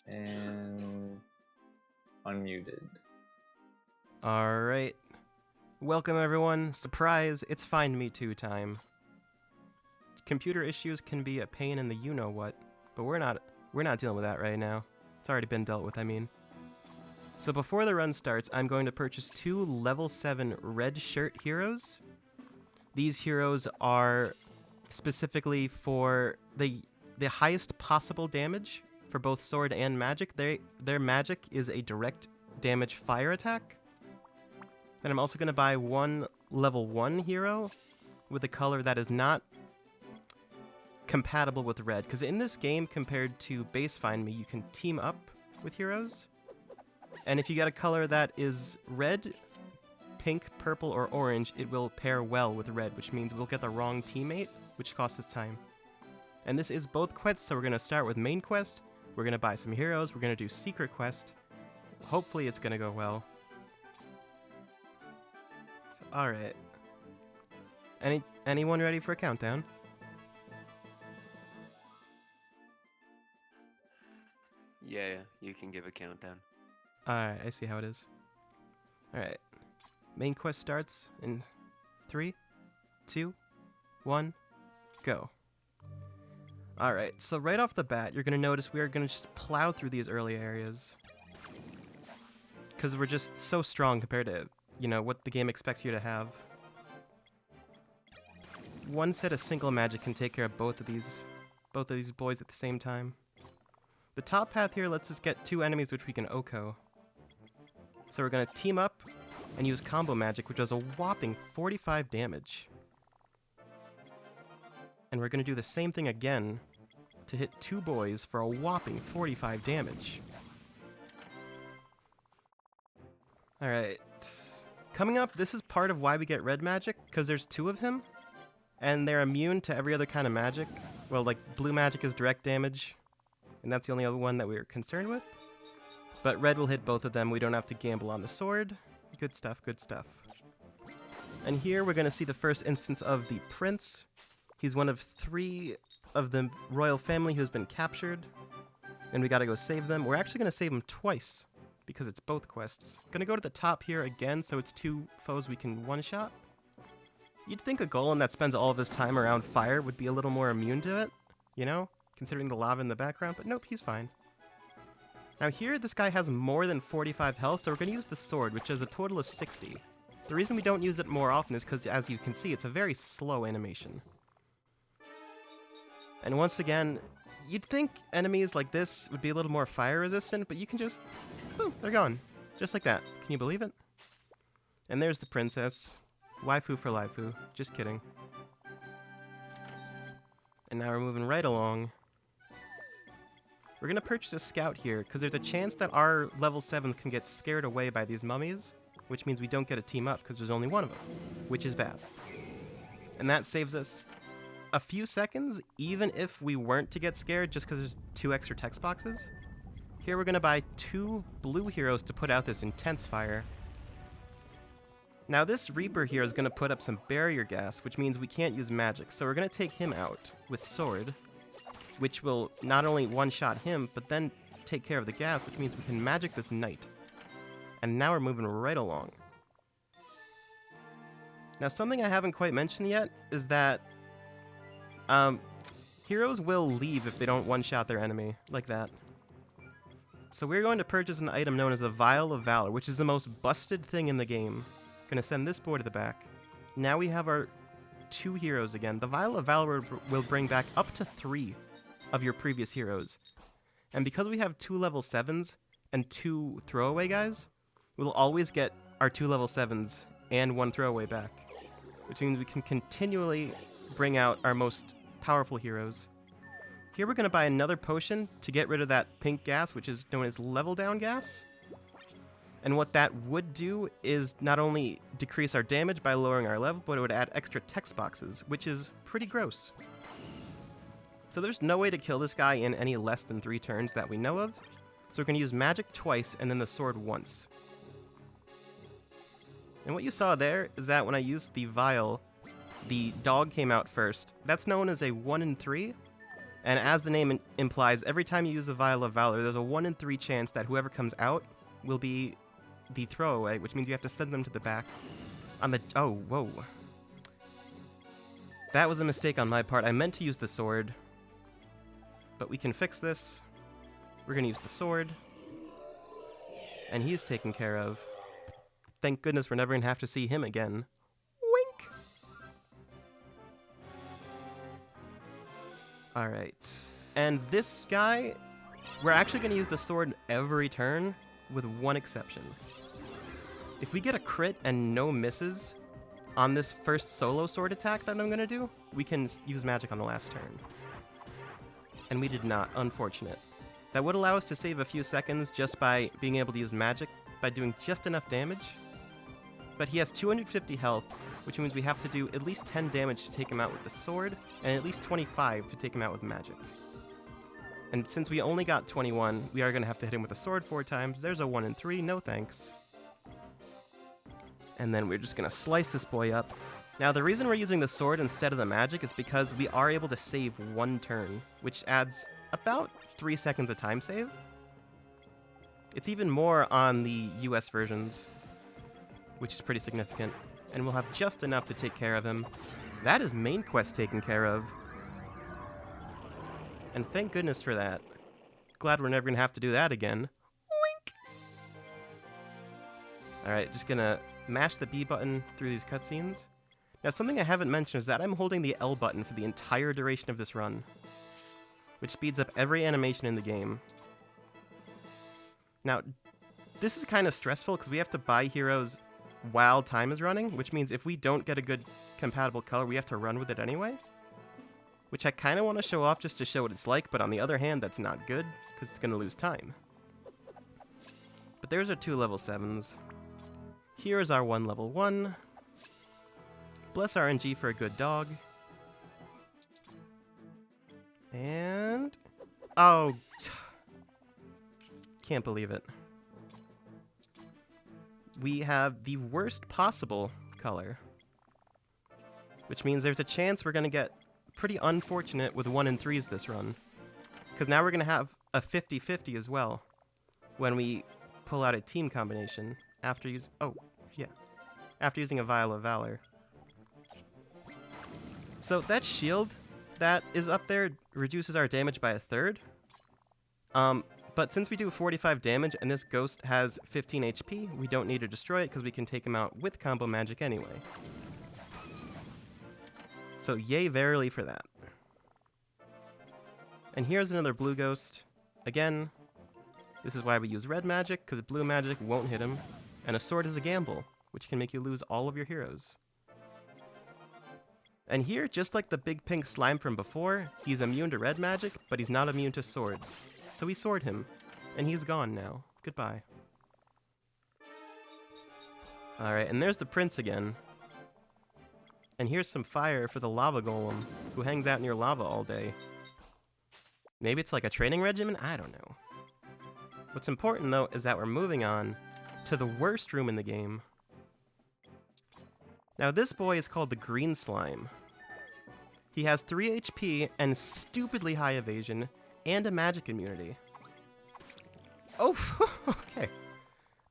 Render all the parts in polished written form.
And unmuted. Alright. Welcome everyone. Surprise, it's Find Me Too time. Computer issues can be a pain in the you-know-what, but we're not dealing with that right now. It's already been dealt with, I mean. So before the run starts, I'm going to purchase 2 level 7 red shirt heroes. These heroes are specifically for the highest possible damage for both sword and magic. Their magic is a direct damage fire attack. Then I'm also going to buy 1 level 1 hero with a color that is not compatible with red. Because in this game, compared to base Find Me, you can team up with heroes. And if you get a color that is red, pink, purple, or orange, it will pair well with red, which means we'll get the wrong teammate, which costs us time. And this is both quests, so we're going to start with main quest. We're going to buy some heroes. We're going to do secret quest. Hopefully it's going to go well. So, alright. Anyone ready for a countdown? Yeah, you can give a countdown. Alright, I see how it is. Alright. Main quest starts in 3, 2, 1, go. Alright, so right off the bat, you're going to notice we are going to just plow through these early areas. Because we're just so strong compared to, you know, what the game expects you to have. One set of single magic can take care of both of these boys at the same time. The top path here lets us get 2 enemies which we can OHKO. So we're going to team up and use combo magic, which does a whopping 45 damage. And we're going to do the same thing again to hit 2 boys for a whopping 45 damage. Alright. Coming up, this is part of why we get red magic, because there's 2 of him, and they're immune to every other kind of magic. Well, like, blue magic is direct damage, and that's the only other one that we're concerned with. But red will hit both of them, we don't have to gamble on the sword. Good stuff, good stuff. And here we're going to see the first instance of the prince. He's one of 3 of the royal family who's been captured, and we gotta go save them. We're actually going to save them twice, because it's both quests. Gonna go to the top here again, so it's 2 foes we can one-shot. You'd think a golem that spends all of his time around fire would be a little more immune to it, you know, considering the lava in the background, but nope, he's fine. Now here, this guy has more than 45 health, so we're going to use the sword, which has a total of 60. The reason we don't use it more often is because, as you can see, it's a very slow animation. And once again, you'd think enemies like this would be a little more fire resistant, but you can just... boom, they're gone. Just like that. Can you believe it? And there's the princess. Waifu for Laifu. Just kidding. And now we're moving right along. We're going to purchase a scout here, because there's a chance that our level 7 can get scared away by these mummies, which means we don't get a team up, because there's only one of them, which is bad. And that saves us a few seconds, even if we weren't to get scared, just because there's 2 extra text boxes. Here we're going to buy 2 blue heroes to put out this intense fire. Now this Reaper here is going to put up some barrier gas, which means we can't use magic, so we're going to take him out with sword, which will not only one-shot him, but then take care of the gas, which means we can magic this knight. And now we're moving right along. Now something I haven't quite mentioned yet is that heroes will leave if they don't one-shot their enemy, like that. So we're going to purchase an item known as the Vial of Valor, which is the most busted thing in the game. Gonna send this boy to the back. Now we have our 2 heroes again. The Vial of Valor will bring back up to 3 of your previous heroes. And because we have 2 level 7s and 2 throwaway guys, we'll always get our 2 level 7s and 1 throwaway back, which means we can continually bring out our most powerful heroes. Here we're going to buy another potion to get rid of that pink gas, which is known as level down gas. And what that would do is not only decrease our damage by lowering our level, but it would add extra text boxes, which is pretty gross. So there's no way to kill this guy in any less than 3 turns that we know of. So we're going to use magic twice and then the sword once. And what you saw there is that when I used the vial, the dog came out first. That's known as a 1 in 3. And as the name implies, every time you use a Vial of Valor, there's a 1 in 3 chance that whoever comes out will be the throwaway, which means you have to send them to the back. On the... Oh, whoa. That was a mistake on my part. I meant to use the sword. But we can fix this. We're going to use the sword. And he's taken care of. Thank goodness we're never going to have to see him again. Wink! Alright. And this guy, we're actually going to use the sword every turn, with one exception. If we get a crit and no misses on this first solo sword attack that I'm going to do, we can use magic on the last turn. And we did not, unfortunate. That would allow us to save a few seconds just by being able to use magic by doing just enough damage. But he has 250 health, which means we have to do at least 10 damage to take him out with the sword, and at least 25 to take him out with magic. And since we only got 21, we are going to have to hit him with a sword 4 times. There's a 1 in 3, no thanks. And then we're just going to slice this boy up. Now, the reason we're using the sword instead of the magic is because we are able to save 1 turn, which adds about 3 seconds of time save. It's even more on the US versions, which is pretty significant. And we'll have just enough to take care of him. That is main quest taken care of. And thank goodness for that. Glad we're never going to have to do that again. Wink! Alright, just gonna mash the B button through these cutscenes. Now, something I haven't mentioned is that I'm holding the L button for the entire duration of this run, which speeds up every animation in the game. Now, this is kind of stressful because we have to buy heroes while time is running, which means if we don't get a good compatible color, we have to run with it anyway. Which I kind of want to show off just to show what it's like, but on the other hand, that's not good, because it's going to lose time. But there's our 2 level 7s. Here's our 1 level 1. Bless RNG for a good dog. And... oh... can't believe it. We have the worst possible color. Which means there's a chance we're going to get pretty unfortunate with 1 in 3s this run. Because now we're going to have a 50-50 as well when we pull out a team combination after using... oh, yeah. After using a Vial of Valor. So that shield that is up there reduces our damage by 1/3. But since we do 45 damage and this ghost has 15 HP, we don't need to destroy it because we can take him out with combo magic anyway. So yay verily for that. And here's another blue ghost. Again, this is why we use red magic, because blue magic won't hit him. And a sword is a gamble, which can make you lose all of your heroes. And here, just like the big pink slime from before, he's immune to red magic, but he's not immune to swords. So we sword him, and he's gone now. Goodbye. Alright, and there's the prince again. And here's some fire for the lava golem, who hangs out near lava all day. Maybe it's like a training regimen? I don't know. What's important, though, is that we're moving on to the worst room in the game. Now, this boy is called the green slime. He has 3 HP and stupidly high evasion, and a magic immunity. Oh, okay.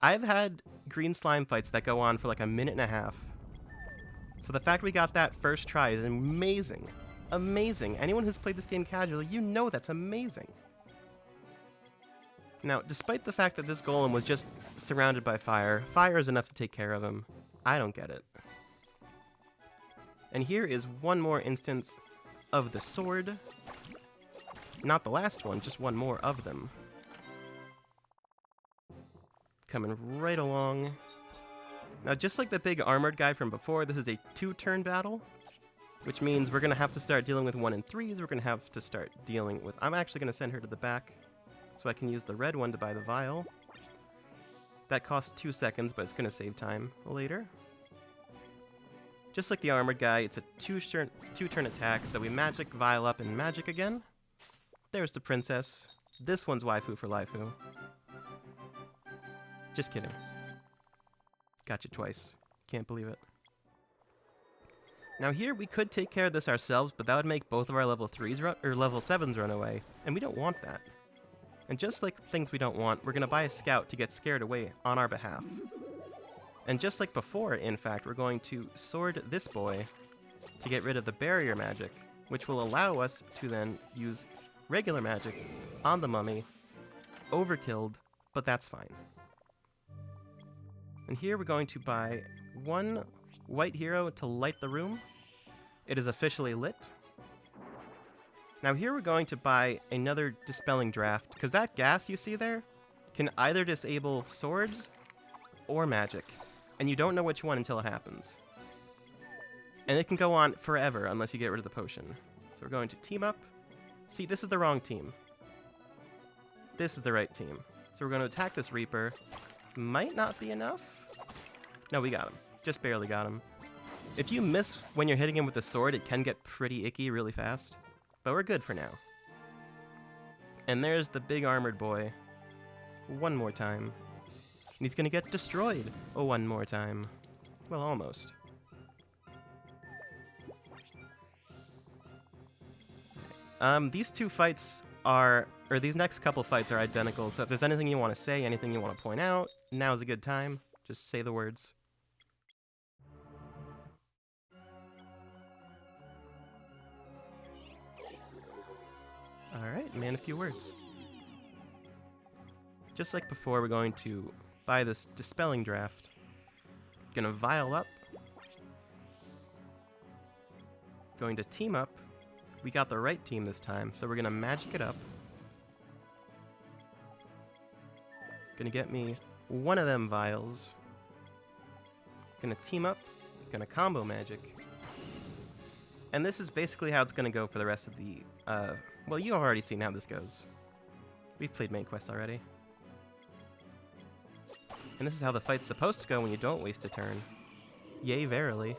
I've had green slime fights that go on for like a minute and a half. So the fact we got that first try is amazing. Amazing. Anyone who's played this game casually, you know that's amazing. Now, despite the fact that this golem was just surrounded by fire, fire is enough to take care of him. I don't get it. And here is one more instance of the sword. Not the last one, just one more of them. Coming right along. Now, just like the big armored guy from before, this is a 2-turn battle, which means we're going to have to start dealing with 1 in 3s. We're going to have to start dealing with... I'm actually going to send her to the back, so I can use the red one to buy the vial. That costs 2 seconds, but it's going to save time later. Just like the armored guy, it's a 2-turn attack, so we magic, vial up, and magic again. There's the princess. This one's waifu for Laifu. Just kidding. Got you twice. Can't believe it. Now here we could take care of this ourselves, but that would make both of our level 3s or level 7s run away, and we don't want that. And just like things we don't want, we're going to buy a scout to get scared away on our behalf. And just like before, in fact, we're going to sword this boy to get rid of the barrier magic, which will allow us to then use regular magic on the mummy. Overkilled, but that's fine. And here we're going to buy one white hero to light the room. It is officially lit. Now here we're going to buy another dispelling draft, because that gas you see there can either disable swords or magic, and you don't know which one until it happens. And it can go on forever unless you get rid of the potion. So we're going to team up. See, this is the wrong team. This is the right team. So we're going to attack this Reaper. Might not be enough. No, we got him. Just barely got him. If you miss when you're hitting him with the sword, it can get pretty icky really fast. But we're good for now. And there's the big armored boy. One more time. And he's gonna get destroyed. Oh, one more time. Well, almost. These two fights are, or these next couple fights are identical, so if there's anything you want to say, anything you want to point out, now's a good time. Just say the words. Alright, man, a few words. Just like before, we're going to buy this dispelling draft. Gonna vial up. Going to team up. We got the right team this time, so we're gonna magic it up. Gonna get me one of them vials. Gonna team up. Gonna combo magic. And this is basically how it's gonna go for the rest of the, well, you've already seen how this goes. We've played main quest already. And this is how the fight's supposed to go when you don't waste a turn. Yay, verily.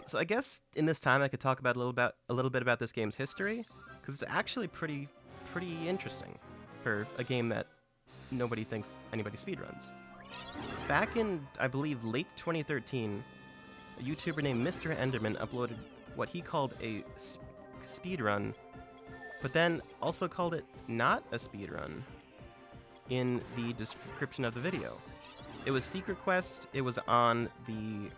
So I guess in this time I could talk about a little bit about this game's history, because it's actually pretty interesting for a game that nobody thinks anybody speedruns. Back in, I believe, late 2013, a YouTuber named Mr. Enderman uploaded what he called a speedrun, but then also called it not a speedrun in the description of the video. It was Secret Quest, it was on the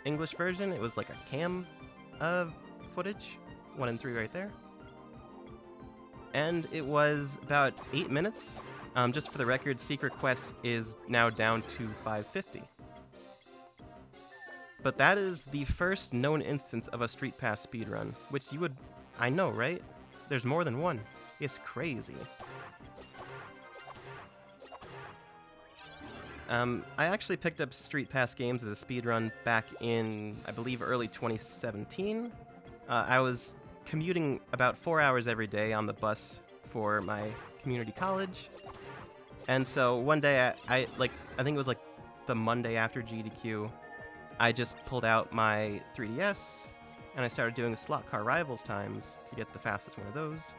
English version, it was like a cam footage, 1 and 3 right there. And it was about 8 minutes. Just for the record, Secret Quest is now down to 550. But that is the first known instance of a Street Pass speedrun, which you would... I know, right? There's more than one. It's crazy. I actually picked up Street Pass games as a speedrun back in, I believe, early 2017. I was commuting about 4 hours every day on the bus for my community college. And so one day, I think it was like the Monday after GDQ, I just pulled out my 3DS, and I started doing slot car rivals times to get the fastest one of those.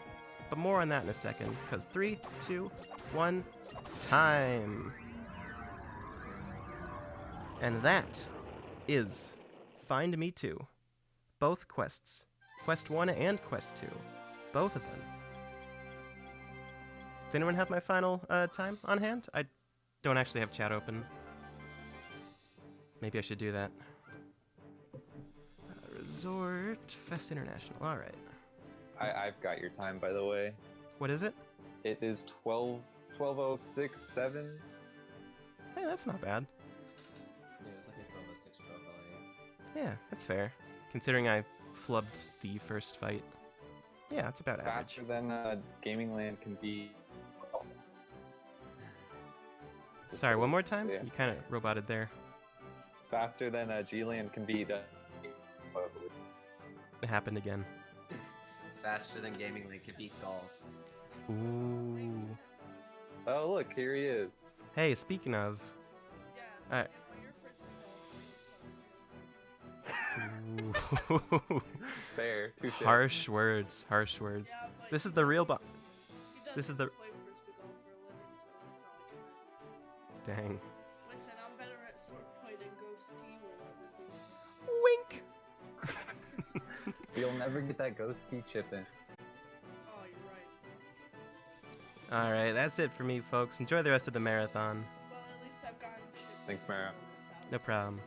But more on that in a second, because 3, 2, 1, time! And that is Find Me 2. Both quests. Quest 1 and Quest 2. Both of them. Does anyone have my final time on hand? I don't actually have chat open. Maybe I should do that. ResortFest International. Alright. I've got your time, by the way. What is it? It is 12:06:7. Hey, that's not bad. Yeah, it was like a 12:06, 12:08. Yeah, that's fair. Considering I flubbed the first fight. Yeah, it's about average. Faster than Gaming Land can be. Sorry, one more time? Yeah. You kind of roboted there. Faster than G-Land can be done. It happened again. Faster than Gaming League could beat golf. Ooh. Oh, look, here he is. Hey, speaking of... Yeah. Ooh. Fair. Touche. Harsh words. Harsh words. Yeah, but This is the real boss. he this is the- doesn't play frisbee golf for a living, so it's not like it. Dang. Listen, I'm better at sword fight and ghost team and everything. You'll never get that ghost key chip in. Oh, you're right. All right, that's it for me, folks. Enjoy the rest of the marathon. Well, at least I've gotten chips. Thanks, Mara. No problem.